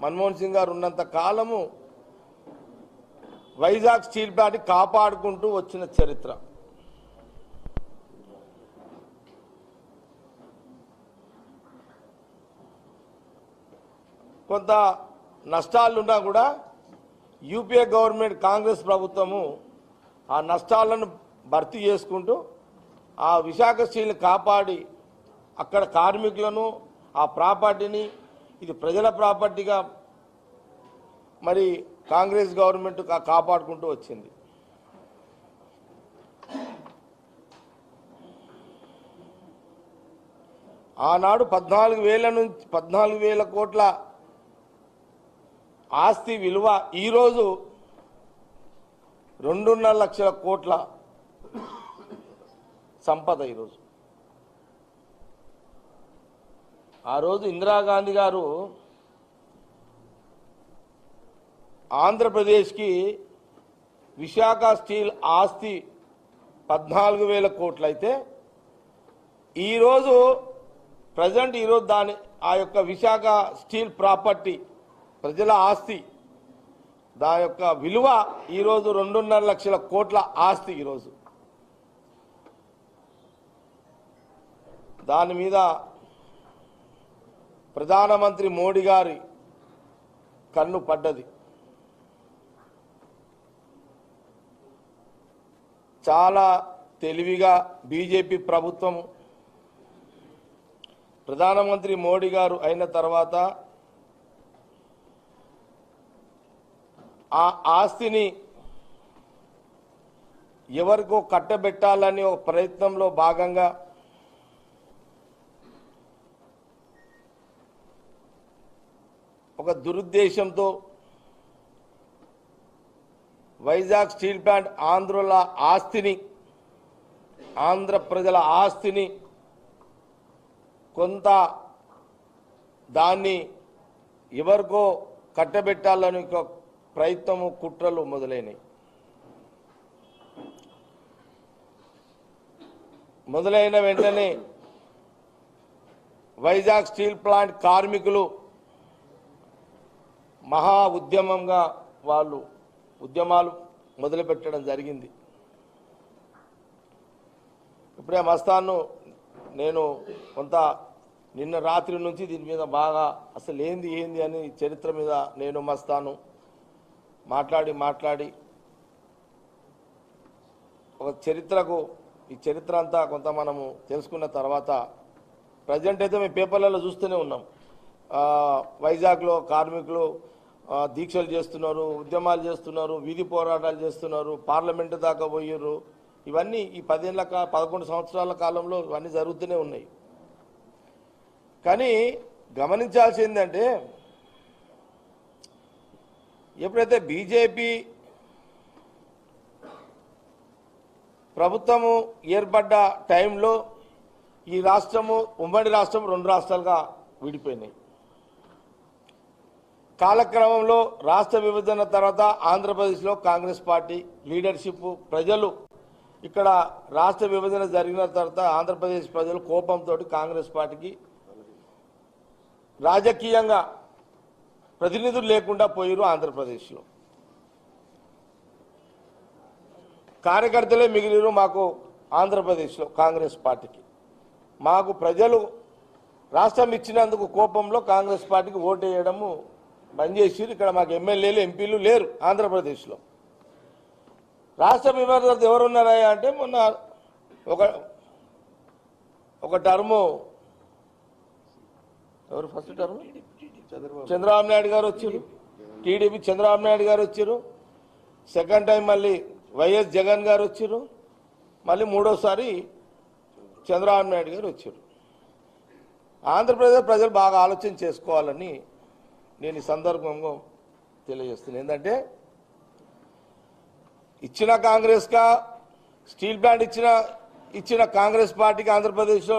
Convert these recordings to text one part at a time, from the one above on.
మన్మోహన్ సింగ్ గారు ఉన్నంత కాలము వైజాగ్ స్టీల్ ప్లాంట్ కాపాడుకుంటూ వచ్చిన చరిత్ర. కొంత నష్టాలున్నా కూడా యూపీఏ గవర్నమెంట్ కాంగ్రెస్ ప్రభుత్వము ఆ నష్టాలను భర్తీ చేసుకుంటూ ఆ విశాఖ స్టీల్ని కాపాడి అక్కడ కార్మికులను ఆ ప్రాపర్టీని ఇది ప్రజల ప్రాపర్టీగా మరి కాంగ్రెస్ గవర్నమెంట్ కాపాడుకుంటూ వచ్చింది. ఆనాడు 14,000 కోట్ల ఆస్తి విలువ ఈరోజు 2.5 లక్షల కోట్ల సంపద. ఈరోజు ఆ రోజు ఇందిరాగాంధీ గారు ఆంధ్రప్రదేశ్కి విశాఖ స్టీల్ ఆస్తి 14,000 కోట్లు అయితే ఈరోజు ప్రజెంట్ దాని ఆ యొక్క విశాఖ స్టీల్ ప్రాపర్టీ ప్రజల ఆస్తి దాని యొక్క విలువ ఈరోజు 2.5 లక్షల కోట్ల ఆస్తి. ఈరోజు దాని మీద ప్రధానమంత్రి మోడీ గారి కన్ను పడ్డది. చాలా తెలివిగా బీజేపీ ప్రభుత్వం ప్రధానమంత్రి మోడీ గారు అయిన తర్వాత ఆ ఆస్తిని ఎవరికో కట్టబెట్టాలని ఒక ప్రయత్నంలో భాగంగా ఒక దురుద్దేశంతో వైజాగ్ స్టీల్ ప్లాంట్ ఆంధ్ర ప్రజల ఆస్తిని కొంత దాన్ని ఎవరికో కట్టబెట్టాలని ఒక ప్రయత్నము కుట్రలు మొదలైనవి. మొదలైన వెంటనే వైజాగ్ స్టీల్ ప్లాంట్ కార్మికులు మహా ఉద్యమంగా వాళ్ళు ఉద్యమాలు మొదలుపెట్టడం జరిగింది. ఇప్పుడే మస్తాను నేను కొంత నిన్న రాత్రి నుంచి దీని మీద బాగా అసలు ఏంది అని చరిత్ర మీద నేను మస్తాను మాట్లాడి ఒక ఈ చరిత్ర అంతా కొంత మనము తెలుసుకున్న తర్వాత ప్రజెంట్ అయితే మేము పేపర్లలో చూస్తూనే ఉన్నాం. వైజాగ్లో కార్మికులు దీక్షలు చేస్తున్నారు, ఉద్యమాలు చేస్తున్నారు, వీధి పోరాటాలు చేస్తున్నారు, పార్లమెంటు దాకా పోయారు. ఇవన్నీ ఈ 11 సంవత్సరాల కాలంలో ఇవన్నీ జరుగుతూనే ఉన్నాయి. కానీ గమనించాల్సిందంటే ఎప్పుడైతే బీజేపీ ప్రభుత్వము ఏర్పడ్డ టైంలో ఈ రాష్ట్రము ఉమ్మడి రాష్ట్రం 2 రాష్ట్రాలుగా విడిపోయినాయి. కాలక్రమంలో రాష్ట్ర విభజన తర్వాత ఆంధ్రప్రదేశ్లో కాంగ్రెస్ పార్టీ లీడర్షిప్ ప్రజలు ఇక్కడ రాష్ట్ర విభజన జరిగిన తర్వాత ఆంధ్రప్రదేశ్ ప్రజలు కోపంతో కాంగ్రెస్ పార్టీకి రాజకీయంగా ప్రతినిధులు లేకుండా పోయారు. ఆంధ్రప్రదేశ్లో కార్యకర్తలే మిగిలిరు. మాకు ఆంధ్రప్రదేశ్లో కాంగ్రెస్ పార్టీకి మాకు ప్రజలు రాష్ట్రం ఇచ్చినందుకు కోపంలో కాంగ్రెస్ పార్టీకి ఓటు వేయడము బంద్ చేసి ఇక్కడ మాకు ఎమ్మెల్యేలు ఎంపీలు లేరు. ఆంధ్రప్రదేశ్లో రాష్ట్ర విభజన ఎవరున్నారా అంటే మొన్న ఒక టర్ము ఎవరు ఫస్ట్ టర్మ్ చంద్రబాబు నాయుడు గారు వచ్చారు, టీడీపీ చంద్రబాబు నాయుడు గారు వచ్చారు. సెకండ్ టైం మళ్ళీ వైఎస్ జగన్ గారు వచ్చారు. మళ్ళీ మూడోసారి చంద్రబాబు నాయుడు గారు వచ్చారు. ఆంధ్రప్రదేశ్ ప్రజలు బాగా ఆలోచన చేసుకోవాలని నేను ఈ సందర్భంగా తెలియజేస్తున్నాను. ఏంటంటే ఇచ్చిన కాంగ్రెస్గా స్టీల్ ప్లాంట్ ఇచ్చిన కాంగ్రెస్ పార్టీకి ఆంధ్రప్రదేశ్లో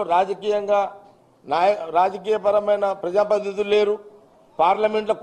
రాజకీయపరమైన ప్రజాప్రతినిధులు లేరు. పార్లమెంట్లో